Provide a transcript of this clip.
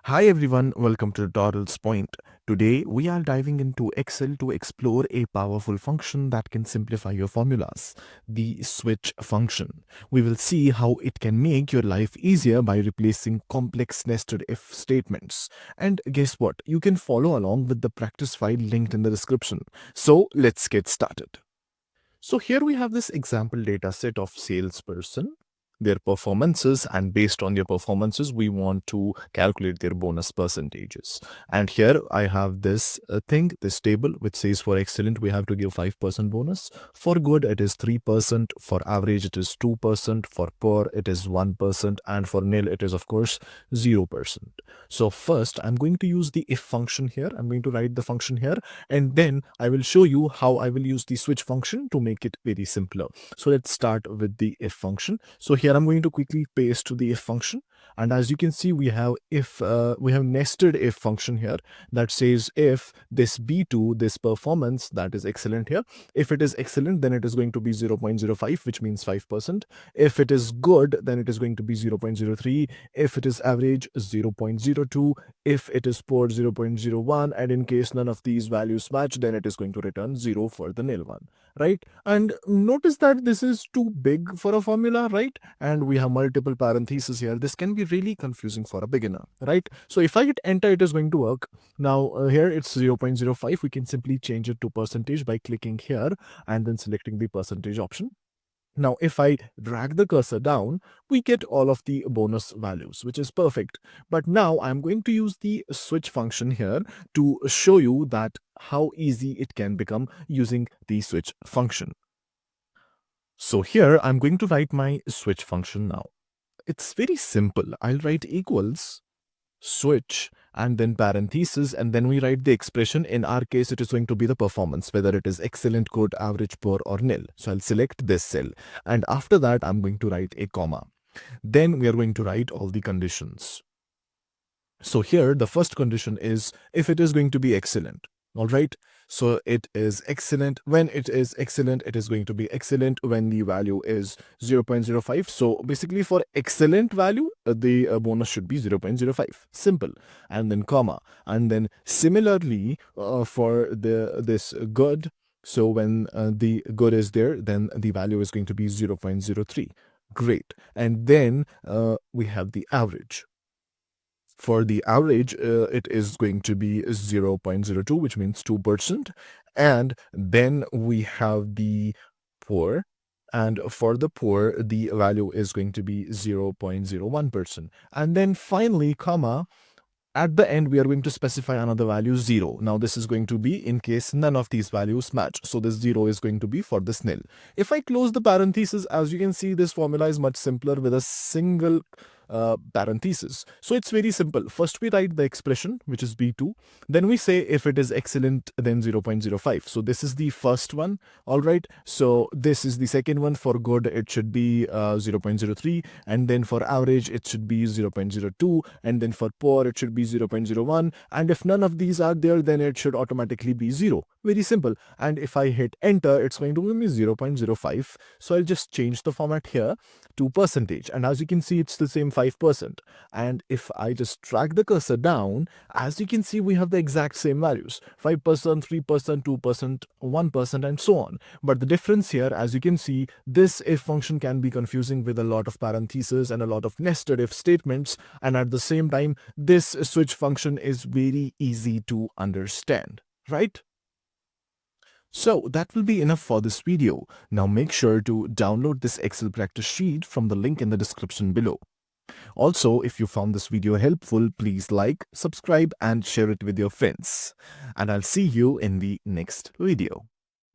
Hi everyone, welcome to Tutorials Point. Today we are diving into Excel to explore a powerful function that can simplify your formulas, the switch function. We will see how it can make your life easier by replacing complex nested if statements. And guess what? You can follow along with the practice file linked in the description. So let's get started. So here we have this example data set of salesperson, their performances, and based on their performances, we want to calculate their bonus percentages. And here I have this this table, which says for excellent, we have to give 5% bonus. For good, it is 3%. For average, it is 2%. For poor, it is 1%. And for nil, it is, of course, 0%. So first, I'm going to use the if function here. I'm going to write the function here, and then I will show you how I will use the switch function to make it very simpler. So let's start with the if function. So here I'm going to quickly paste the if function, and as you can see, we have nested if function here that says if this b2, this performance, that is excellent here, if it is excellent, then it is going to be 0.05, which means 5%. If it is good, then it is going to be 0.03. If it is average, 0.02. If it is poor, 0.01, and in case none of these values match, then it is going to return 0 for the nil one, right? And notice that this is too big for a formula, right? And we have multiple parentheses here. This can be really confusing for a beginner, right? So if I hit enter, it is going to work. Now here it's 0.05. We can simply change it to percentage by clicking here and then selecting the percentage option. Now, if I drag the cursor down, we get all of the bonus values, which is perfect. But now I'm going to use the switch function here to show you that how easy it can become using the switch function. So here I'm going to write my switch function now. It's very simple. I'll write equals switch and then parentheses, and then we write the expression. In our case, it is going to be the performance, whether it is excellent, good, average, poor, or nil. So I'll select this cell, and after that I'm going to write a comma. Then we are going to write all the conditions. So here the first condition is if it is going to be excellent. All right, so it is excellent. When it is excellent, it is going to be excellent when the value is 0.05. So basically for excellent value, the bonus should be 0.05. Simple. And then comma. And then similarly for this good, so when the good is there, then the value is going to be 0.03. Great. And then we have the average. For the average, it is going to be 0.02, which means 2%. And then we have the poor. And for the poor, the value is going to be 0.01%. And then finally, comma, at the end, we are going to specify another value 0. Now, this is going to be in case none of these values match. So this 0 is going to be for this nil. If I close the parentheses, as you can see, this formula is much simpler with a single parenthesis. So it's very simple. First, we write the expression, which is b2. Then we say if it is excellent, then 0.05. So this is the first one. All right. So this is the second one. For good, it should be 0.03. And then for average, it should be 0.02. And then for poor, it should be 0.01. And if none of these are there, then it should automatically be 0. Very simple. And if I hit enter, it's going to give me 0.05. So I'll just change the format here to percentage. And as you can see, it's the same 5%. And if I just drag the cursor down, as you can see, we have the exact same values: 5%, 3%, 2%, 1%, and so on. But the difference here, as you can see, this if function can be confusing with a lot of parentheses and a lot of nested if statements. And at the same time, this switch function is very easy to understand, right? So that will be enough for this video. Now make sure to download this Excel practice sheet from the link in the description below. Also, if you found this video helpful, please like, subscribe, and share it with your friends. And I'll see you in the next video.